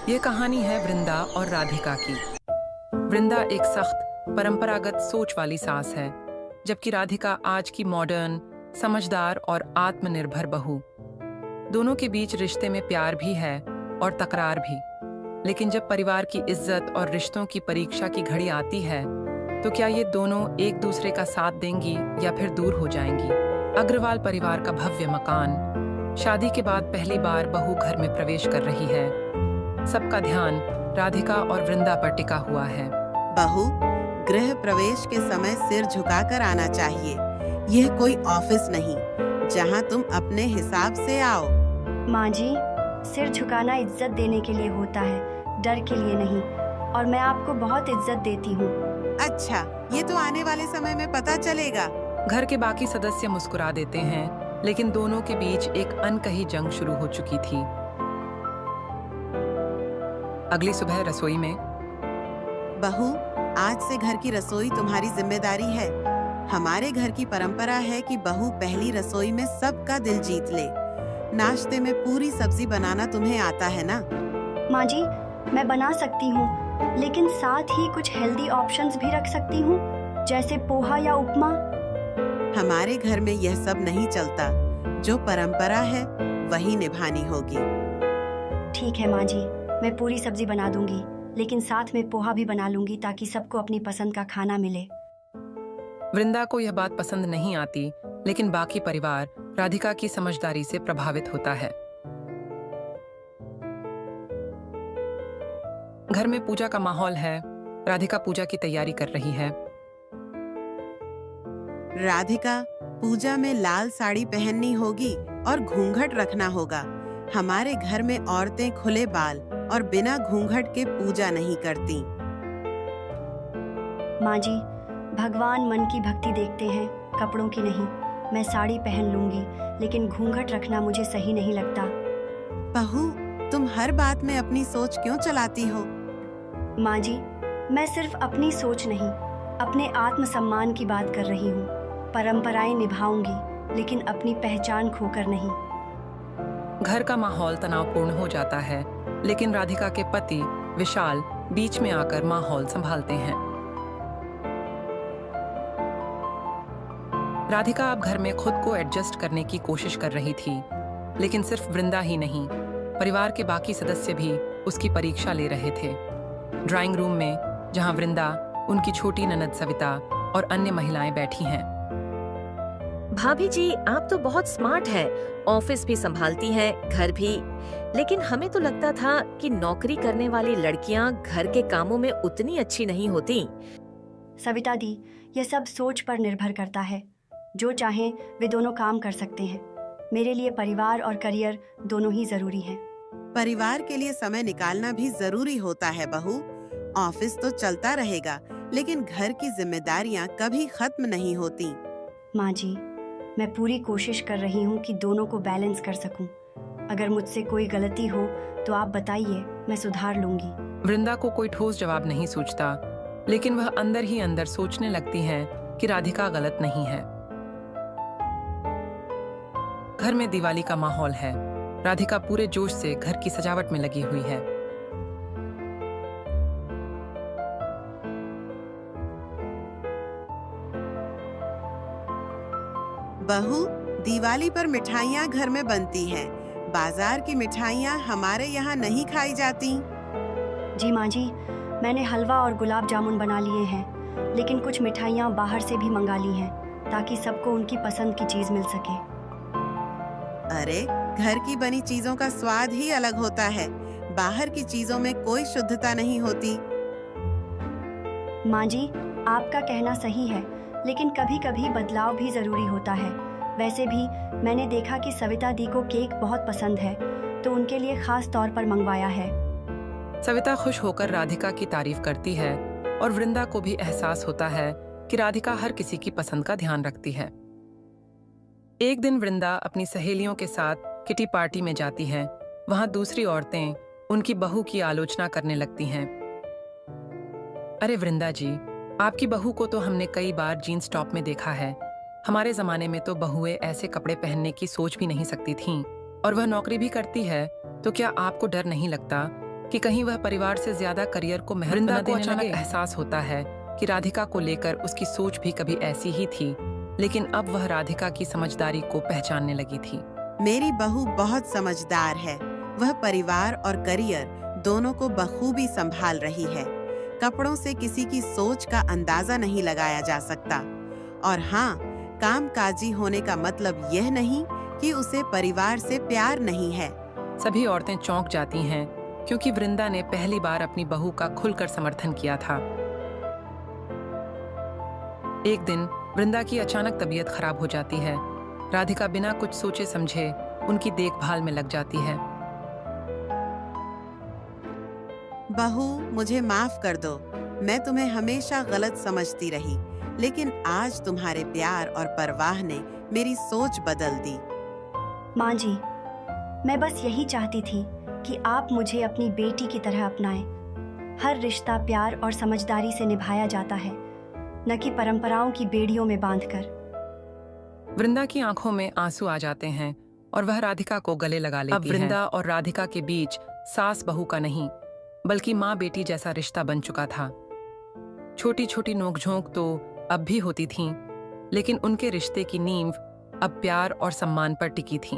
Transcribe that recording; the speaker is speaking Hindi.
ये कहानी है वृंदा और राधिका की। वृंदा एक सख्त, परंपरागत सोच वाली सास है, जबकि राधिका आज की मॉडर्न, समझदार और आत्मनिर्भर बहू। दोनों के बीच रिश्ते में प्यार भी है और तकरार भी। लेकिन जब परिवार की इज्जत और रिश्तों की परीक्षा की घड़ी आती है, तो क्या ये दोनों एक दूसरे का साथ देंगी या फिर दूर हो जाएंगी? अग्रवाल परिवार का भव्य मकान। शादी के बाद पहली बार बहू घर में प्रवेश कर रही है। सबका ध्यान राधिका और वृंदा पर टिका हुआ है। बहू, गृह प्रवेश के समय सिर झुकाकर आना चाहिए। यह कोई ऑफिस नहीं जहां तुम अपने हिसाब से आओ। माँ जी, सिर झुकाना इज्जत देने के लिए होता है, डर के लिए नहीं। और मैं आपको बहुत इज्जत देती हूँ। अच्छा, ये तो आने वाले समय में पता चलेगा। घर के बाकी सदस्य मुस्कुरा देते हैं, लेकिन दोनों के बीच एक अनकही जंग शुरू हो चुकी थी। अगली सुबह रसोई में, बहू, आज से घर की रसोई तुम्हारी जिम्मेदारी है। हमारे घर की परंपरा है कि बहू पहली रसोई में सबका दिल जीत ले। नाश्ते में पूरी सब्जी बनाना तुम्हें आता है ना? माँ जी, मैं बना सकती हूँ, लेकिन साथ ही कुछ हेल्दी ऑप्शंस भी रख सकती हूँ, जैसे पोहा या उपमा। हमारे घर में यह सब नहीं चलता। जो परंपरा है वही निभानी होगी। ठीक है माँ जी, मैं पूरी सब्जी बना दूंगी, लेकिन साथ में पोहा भी बना लूंगी ताकि सबको अपनी पसंद का खाना मिले। वृंदा को यह बात पसंद नहीं आती, लेकिन बाकी परिवार राधिका की समझदारी से प्रभावित होता है। घर में पूजा का माहौल है। राधिका पूजा की तैयारी कर रही है। राधिका, पूजा में लाल साड़ी पहननी होगी और घूंघट रखना होगा। हमारे घर में औरतें खुले बाल और बिना घूंघट के पूजा नहीं करती। माँ जी, भगवान मन की भक्ति देखते हैं, कपड़ों की नहीं। मैं साड़ी पहन लूंगी, लेकिन घूंघट रखना मुझे सही नहीं लगता। बहू, तुम हर बात में अपनी सोच क्यों चलाती हो? माँ जी, मैं सिर्फ अपनी सोच नहीं, अपने आत्मसम्मान की बात कर रही हूँ। परंपराएं निभाऊंगी, लेकिन अपनी पहचान खोकर नहीं। घर का माहौल तनावपूर्ण हो जाता है, लेकिन राधिका के पति विशाल बीच में आकर माहौल संभालते हैं। राधिका अब घर में खुद को एडजस्ट करने की कोशिश कर रही थी, लेकिन सिर्फ वृंदा ही नहीं, परिवार के बाकी सदस्य भी उसकी परीक्षा ले रहे थे। ड्राइंग रूम में, जहां वृंदा, उनकी छोटी ननद सविता और अन्य महिलाएं बैठी हैं। भाभी जी, आप तो बहुत स्मार्ट हैं, ऑफिस भी संभालती हैं, घर भी। लेकिन हमें तो लगता था कि नौकरी करने वाली लड़कियां घर के कामों में उतनी अच्छी नहीं होती। सविता दी, यह सब सोच पर निर्भर करता है। जो चाहें वे दोनों काम कर सकते हैं। मेरे लिए परिवार और करियर दोनों ही जरूरी हैं। परिवार के लिए समय निकालना भी जरूरी होता है बहू। ऑफिस तो चलता रहेगा, लेकिन घर की जिम्मेदारियां कभी खत्म नहीं होती। माँ जी, मैं पूरी कोशिश कर रही हूँ कि दोनों को बैलेंस कर सकूं। अगर मुझसे कोई गलती हो तो आप बताइए, मैं सुधार लूंगी। वृंदा को कोई ठोस जवाब नहीं सूझता, लेकिन वह अंदर ही अंदर सोचने लगती है कि राधिका गलत नहीं है। घर में दिवाली का माहौल है। राधिका पूरे जोश से घर की सजावट में लगी हुई है। बहू, दिवाली पर मिठाइयाँ घर में बनती हैं। बाजार की मिठाइयाँ हमारे यहाँ नहीं खाई जाती। जी माँ जी, मैंने हलवा और गुलाब जामुन बना लिए हैं, लेकिन कुछ मिठाइयाँ बाहर से भी मंगा ली हैं, ताकि सबको उनकी पसंद की चीज मिल सके। अरे, घर की बनी चीजों का स्वाद ही अलग होता है। बाहर की चीजों में कोई शुद्धता नहीं होती। माँ जी, आपका कहना सही है, लेकिन कभी कभी बदलाव भी जरूरी होता है। वैसे भी मैंने देखा कि सविता दी को केक बहुत पसंद है, तो उनके लिए खास तौर पर मंगवाया है। सविता खुश होकर राधिका की तारीफ करती है और वृंदा को भी एहसास होता है कि राधिका हर किसी की पसंद का ध्यान रखती है। एक दिन वृंदा अपनी सहेलियों के साथ किटी पार्टी में जाती है। वहां दूसरी औरतें उनकी बहू की आलोचना करने लगती हैं। अरे वृंदा जी, आपकी बहू को तो हमने कई बार जीन्स टॉप में देखा है। हमारे जमाने में तो बहुएं ऐसे कपड़े पहनने की सोच भी नहीं सकती थीं, और वह नौकरी भी करती है, तो क्या आपको डर नहीं लगता कि कहीं वह परिवार से ज्यादा करियर को महत्व न देने लगे। अचानक एहसास होता है कि राधिका को लेकर उसकी सोच भी कभी ऐसी ही थी, लेकिन अब वह राधिका की समझदारी को पहचानने लगी थी। मेरी बहू बहुत समझदार है। वह परिवार और करियर दोनों को बखूबी संभाल रही है। कपड़ों से किसी की सोच का अंदाजा नहीं लगाया जा सकता। और हाँ, कामकाजी होने का मतलब यह नहीं कि उसे परिवार से प्यार नहीं है। सभी औरतें चौंक जाती हैं क्योंकि वृंदा ने पहली बार अपनी बहू का खुलकर समर्थन किया था। एक दिन वृंदा की अचानक तबीयत खराब हो जाती है। राधिका बिना कुछ सोचे समझे उनकी देखभाल में लग जाती है। बहू, मुझे माफ कर दो। मैं तुम्हें हमेशा गलत समझती रही, लेकिन आज तुम्हारे प्यार और परवाह ने मेरी सोच बदल दी। माँ जी, मैं बस यही चाहती थी कि आप मुझे अपनी बेटी की तरह अपनाएं। हर रिश्ता प्यार और समझदारी से निभाया जाता है, न कि परंपराओं की बेड़ियों में बांधकर। वृंदा की आंखों में आंसू आ जाते हैं और वह राधिका को गले लगा लेती है। अब वृंदा और राधिका के बीच सास बहू का नहीं, बल्कि माँ बेटी जैसा रिश्ता बन चुका था। छोटी छोटी नोकझोंक तो अब भी होती थीं, लेकिन उनके रिश्ते की नींव अब प्यार और सम्मान पर टिकी थी।